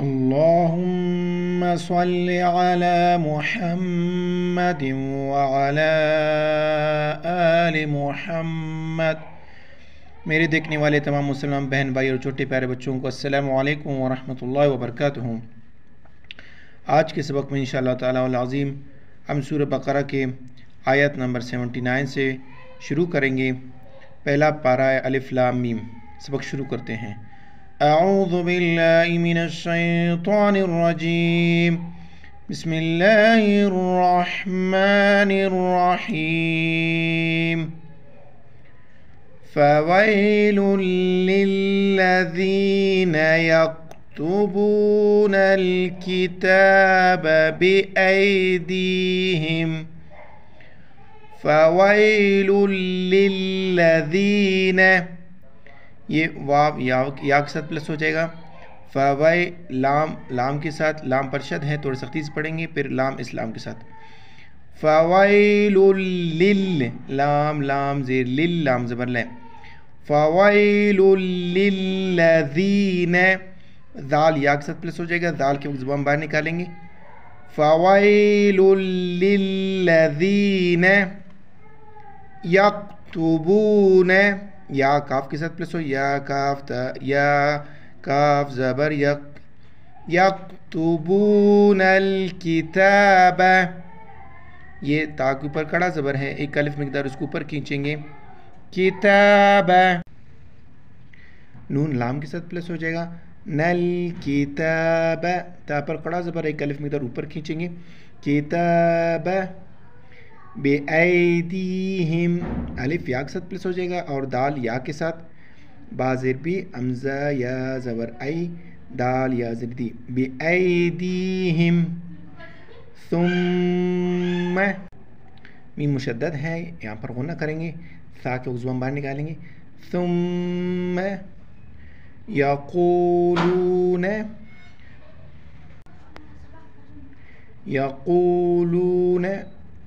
اللهم صل على محمد وعلى آل محمد۔ میرے دیکھنے والے تمام مسلمان بہن بھائی اور چھوٹے پیارے بچوں کو السلام علیکم ورحمۃ اللہ وبرکاتہ۔ آج کے سبق میں انشاءاللہ تعالی العظیم ہم سورہ بقرہ کے آیت نمبر 79 سے شروع کریں گے۔ پہلا پارہ ہے الف لام میم۔ سبق شروع کرتے ہیں۔ اعوذ باللہ من الشیطان الرجیم، بسم اللہ الرحمن الرحیم۔ فویل للذین یکتبون الکتاب بأیدیہم، فویل للذین، یہ واو یا کے ساتھ پلس ہو جائے گا۔ فوی لام کے ساتھ، لام پر شد ہے، تھوڑی سختی سے پڑھیں گے، پھر لام اسلام کے ساتھ۔ فویل لل، لام زیر، لل لام زبر لے۔ فویل للذین، ذال یا کے ساتھ پلس ہو جائے گا، ذال کے وقت زبان باہر نکالیں گے۔ فویل للذین یکتبون، یا کاف کے ساتھ پلس ہو، یا کاف تا، یا کاف زبر یک، یکتبون الکتاب، یہ تا کے اوپر کڑا زبر ہے، ایک الف مقدار اس کو اوپر کھینچیں گے، کتاب۔ نون لام کے ساتھ پلس ہو جائے گا، نل کتاب، تا پر کڑا زبر، ایک الف مقدار اوپر کھینچیں گے، کتاب۔ بِأَيْدِيهِمْ، الف یا کے ساتھ پلس ہو جائے گا، اور دال یا کے ساتھ، با زیر بی، حمزہ یا زبر ای، دال یا زیر دی، بِأَيْدِيهِمْ۔ ثم، میم مشدد ہے، یہاں پر غنہ کریں گے، سا کے زبان باہر نکالیں گے، ثم یقولون،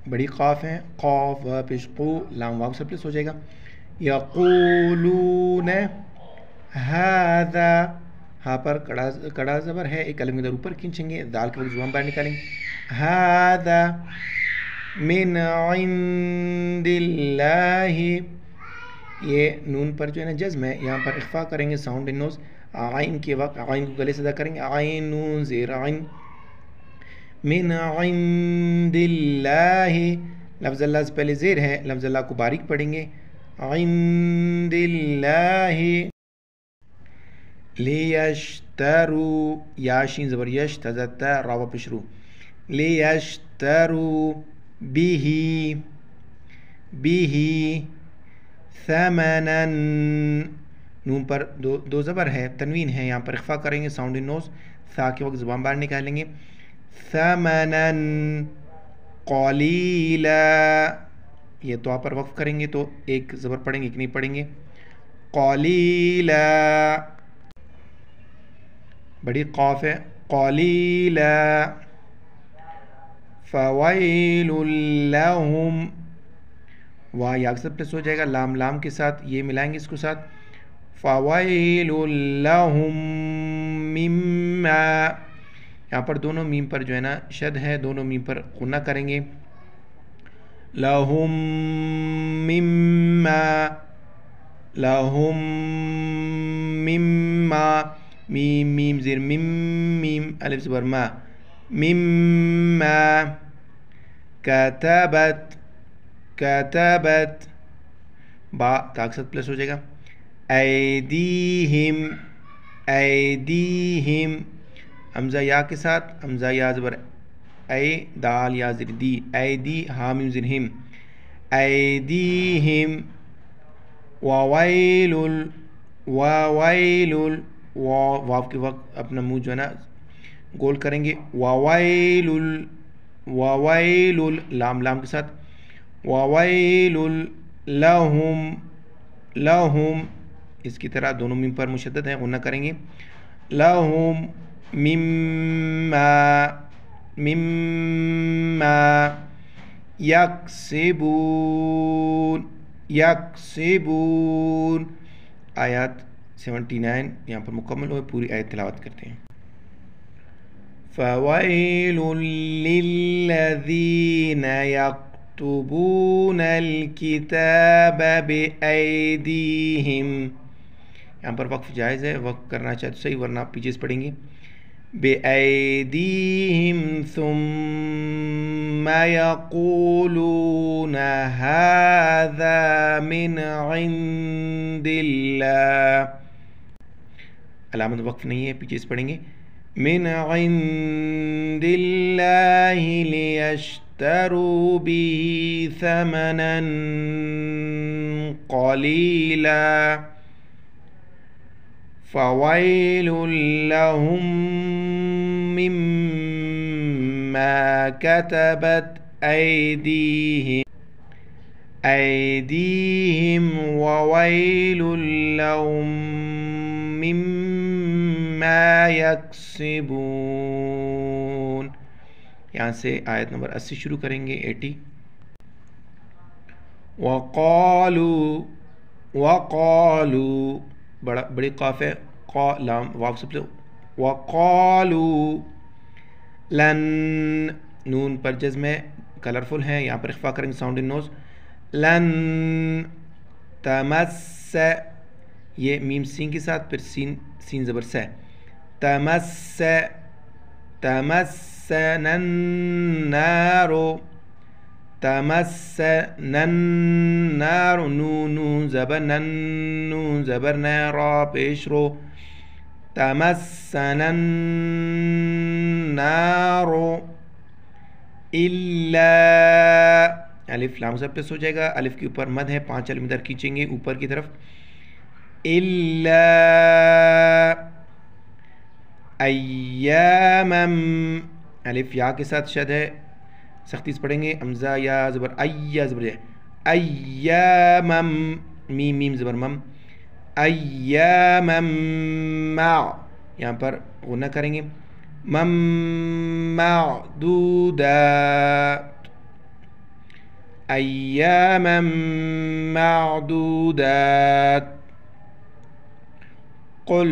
بڑی قاف ہے، قاف و پیش قو، لام واو سے پلس ہو جائے گا، یقولون ھذا، ہاں پر کڑا زبر ہے، ایک الف مقدار اوپر کھینچیں گے، دال کے وقت زبان باہر نکالیں گے، ھذا من عند اللہ، یہ نون پر جو ہے نا جزم ہے، یہاں پر اخفا کریں گے، ساؤنڈ ان نوز، عین کے وقت عین کو گلے سے ادا کریں گے، عین نون زیر عین، من عند اللہ، لفظ اللہ سے پہلے زیر ہے، لفظ اللہ کو باریک پڑھیں گے، عند اللہ، لیشترو، یا شین زبر یش، تزتا راو پشرو، لیشترو بیہی ثمنا، نون پر دو زبر ہے، تنوین ہے، یہاں پر اخفا کریں گے، ساؤنڈ ان نوز، سا کے وقت زبان باہر نکالیں گے، ثمنا قلیلا، یہ تو پر وقف کریں گے تو ایک زبر پڑھیں گے، ایک نہیں پڑھیں گے، قلیلا، بڑی قاف ہے، قلیلا۔ فویل لہم، واہ یا کے پلس ہو جائے گا، لام کے ساتھ، یہ ملائیں گے اس کو ساتھ، فویل لہم مما، یہاں پر دونوں میم پر جو ہے نا شد ہے، دونوں میم پر غنہ کریں گے، لہم مما، میم زیر میم الف زبر ما، مما، کتبت، با تا کے ساتھ پلس ہو جائے گا، ایدیہم، حمزہ یا کے ساتھ، حمزہ یا زبر اے، دال یا زیر دی، ایدی، ہا میم زیر ہم، ایدیہم، وویل، واو کے وقت اپنا منہ جو ہے نا گول کریں گے، وویل لام کے ساتھ، وویل لہم، اس کی طرح دونوں میم پر مشدد ہیں، غنہ کریں گے، لہم مما یکسبون، آیات 79 یہاں پر مکمل ہوئے، پوری آیت تلاوت کرتے ہیں۔ فويل للذين يكتبون الكتاب بأيديهم. یہاں پر وقف جائز ہے، وقف کرنا چاہے تو صحیح، ورنہ آپ پیچھے سے پڑھیں گے بأيديهم ثم يقولون هذا من عند الله. علامت وقف نہیں ہے، پیچھے سے پڑھیں گے من عند الله ليشتروا به ثمنا قليلا فويل لهم مما كتبت أيديهم وويل لهم مما يكسبون. یہاں سے آیت نمبر 80 شروع کریں گے. 80. وقالوا بڑی قاف ہے، لام واو سے وقالوا لن، نون پر جزم ہے، کلرفل ہے، یہاں پر اخفا کریں گے ساؤنڈ ان نوز. لن تمس، یہ میم سین کے ساتھ، پھر سین زبر سے، تمسنا النار، تمسنا النار، نون زبر نون زبر را پیش رو، تمسنا النار الا، الف لام زبر پس ہو جائے گا، الف کے اوپر مد ہے، 5 الف ادھر کھینچیں گے اوپر کی طرف. الا ایاما، الف یا کے ساتھ شد ہے، سختی سے پڑھیں گے. حمزہ یا زبر ایا زبر ایاما، میم زبر مم، ایاما مع، یہاں پر غنہ کریں گے، معدودات، ایاما معدودات. قل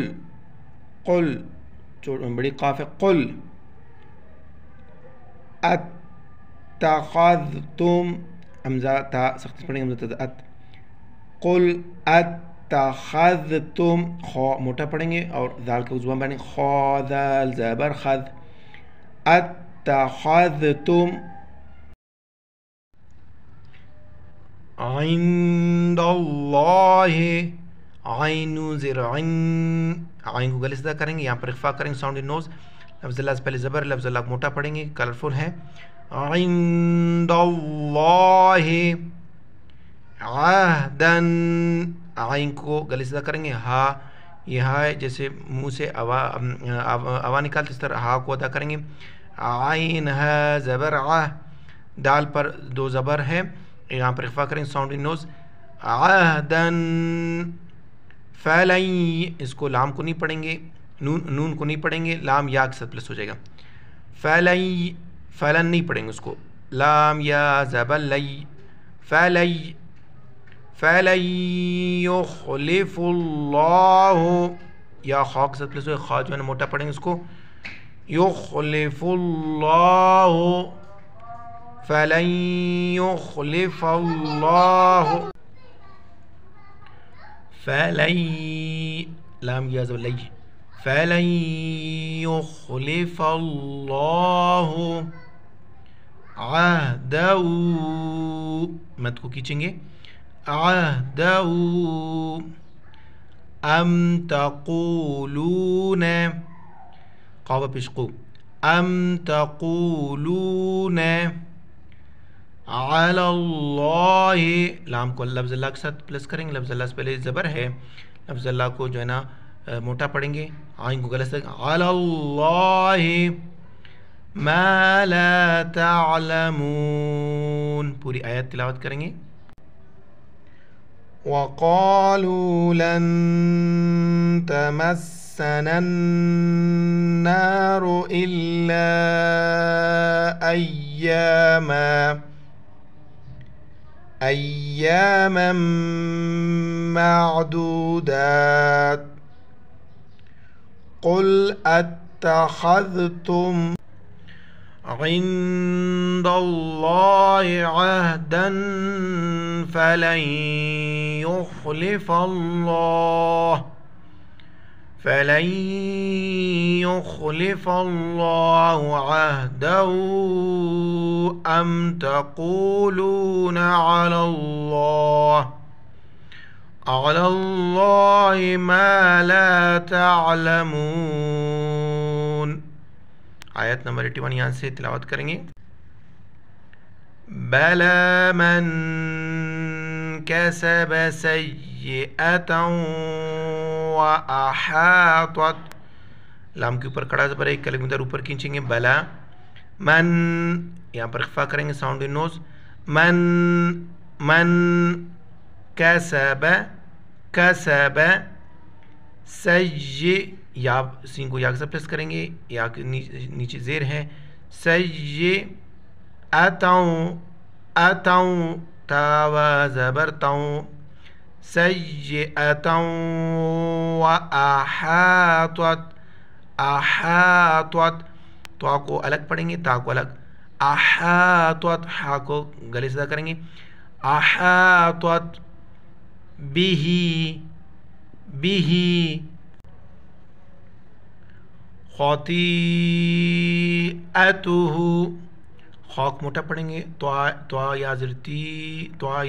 بڑی قاف ہے، قل اتخذتم، حمزہ تا سخت پڑھیں گے، حمزہ تا، قل اتخذتم، خو موٹا پڑھیں گے اور ذال کا زبان بنیں، خو ذال زبر خذ، اتخذتم عند اللہ، عین زر عین کو گلے سے کریں گے، یہاں پر اخفا کریں گے ساؤنڈ ان نوز. لفظ اللہ سے پہلے زبر، لفظ اللہ موٹا پڑھیں گے، کلرفل ہے. عند اللہ عہدا، عین کو گلے سے کریں گے، ہا، یہ ہا ہے جیسے منہ سے ہوا نکالتے اس طرح ہا کو ادا کریں گے. عین ہے زبر عہ، دال پر 2 زبر ہے، یہاں پر اخفا کریں ساؤنڈ ان نوز. عہدن فلن، اس کو لام کو نہیں پڑھیں گے، نون کو نہیں پڑھیں گے، لام یا کے ساتھ پلس ہو جائے گا. فلن نہیں پڑھیں گے اس کو، لام یا زبر لی، فلن یخلف اللہ، یا خا کے ساتھ پلس ہو، خا جو ہے نا موٹا پڑھیں گے اس کو، یخلف اللہ، فلن یخلف اللہ، فلن، لام یا زبر لی، فلن یخلف اللہ عہدہ، مد کو کھینچیں گے، عہدہ، ام تقولون، قاف پیش قو، ام تقولون علی اللہ، لام کو لفظ اللہ کے ساتھ پلس کریں گے، لفظ اللہ سے پہلے زبر ہے، لفظ اللہ کو جو ہے نا موٹا پڑھیں گے، عین کو غلط سے علی اللہ ما لا تعلمون. پوری آیت تلاوت کریں گے. وقالوا لن تمسنا النار إلا أياما معدودات قل اتخذتم عند الله عهدا فلن يخلف الله عهده أم تقولون على الله ما لا تعلمون. آیت نمبر 81 یہاں سے تلاوت کریں گے. بَلَى مَنْ كَسَبَ سَيِّئَةً وَأَحَاطَتْ، لام کے اوپر کڑا زبر ہے، ایک کلمہ ادھر اوپر کھینچیں گے. بلا من، یہاں پر اخفا کریں گے ساؤنڈ ان نوز. من کسب یا سین کو یا کے ساتھ پریس کریں گے، یا نیچے زیر ہے. اتاؤں تاوا زبر تاؤں. سیئتاؤں احاطت، تو کو الگ پڑھیں گے، تا کو الگ. احاطت، ہا کو گلے سے ادا کریں گے. احاطت بیہی خطیئتہ، خاک موٹا پڑھیں گے. توا یا زرتی، توا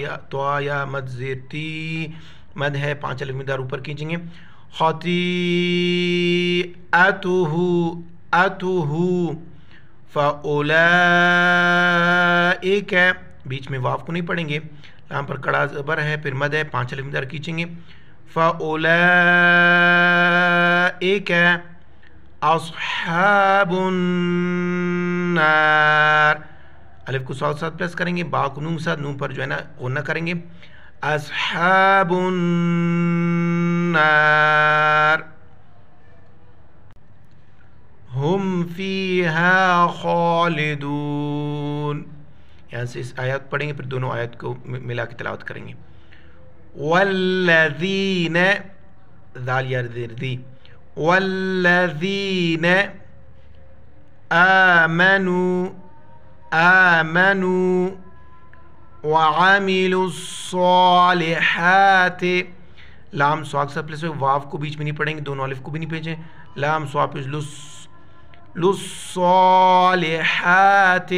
یا مد زرتی، مد ہے 5 الف مقدار اوپر کھینچیں گے. خطیئتہ فاولئک، بیچ میں واو کو نہیں پڑھیں گے، یہاں پر کڑا زبر ہے، پھر مد ہے 5 الف مقدار کھینچیں گے. فاولئک اصحاب النار، الف کو ساتھ ساتھ پریس کریں گے، با کو نون ساتھ، نون پر جو ہے نا غنہ کریں گے. اصحاب النار ہم فیہا خالدون. یہاں سے اس آیات پڑھیں گے، پھر دونوں آیات کو ملا کے تلاوت کریں گے. والذین، ذال یا زیر دی. والذین آمنوا وعملوا الصالحات، لام سواک سے پلس واو کو بیچ میں نہیں پڑھیں گے، دونوں الف کو بھی نہیں بھیجیں. لام سواک پلس للصالحات،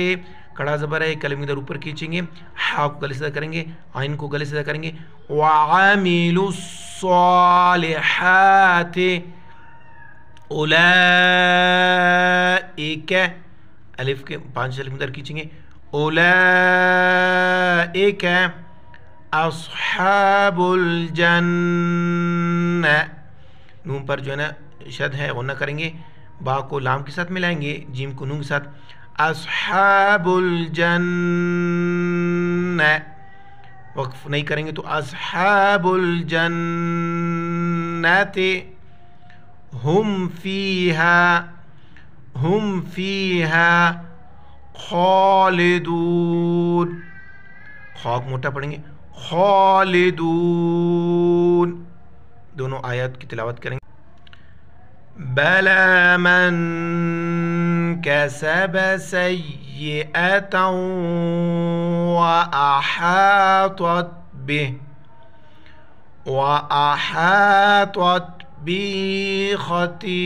کڑا زبر ہے، کلمہ ادھر اوپر کھینچیں گے، ہا کو گلے سے ادا کریں گے، عین کو گلے سے ادا کریں گے. وعملوا الصالحات اولئک، الف کے 5 الف ادھر کھینچیں گے. اولئک اصحاب الجنہ، نون پر جو ہے نا شد ہے، غنہ کریں گے، با کو لام کے ساتھ ملائیں گے، جیم کو نون کے ساتھ. اصحاب الجنہ، وقف نہیں کریں گے تو اصحاب الجنت ہم فیہا خالدون، خاک موٹا پڑھیں گے، خالدون. دونوں آیات کی تلاوت کریں گے. بَلَى مَنْ كَسَبَ سَيِّئَةً وَأَحَاطَتْ بِهِ خَطِيئَتُهُ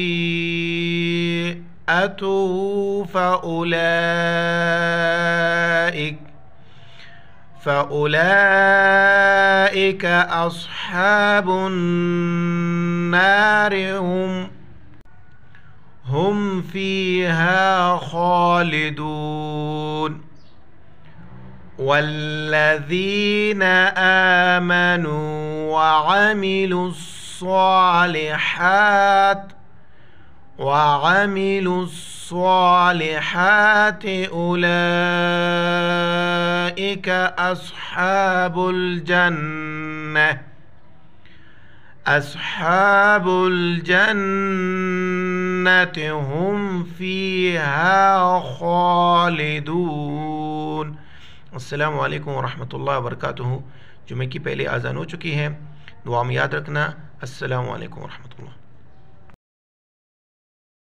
فَأُولَئِكَ أَصْحَابُ النَّارِ ہم فیہا خالدون. والذین آمنوا وعملوا الصالحات اولئک اصحاب الجنة ہم فیہا خالدون. السلام علیکم ورحمۃ اللہ وبرکاتہ. جمعہ کی پہلے آذان ہو چکی ہے، دعا میں یاد رکھنا. السلام علیکم ورحمۃ اللہ.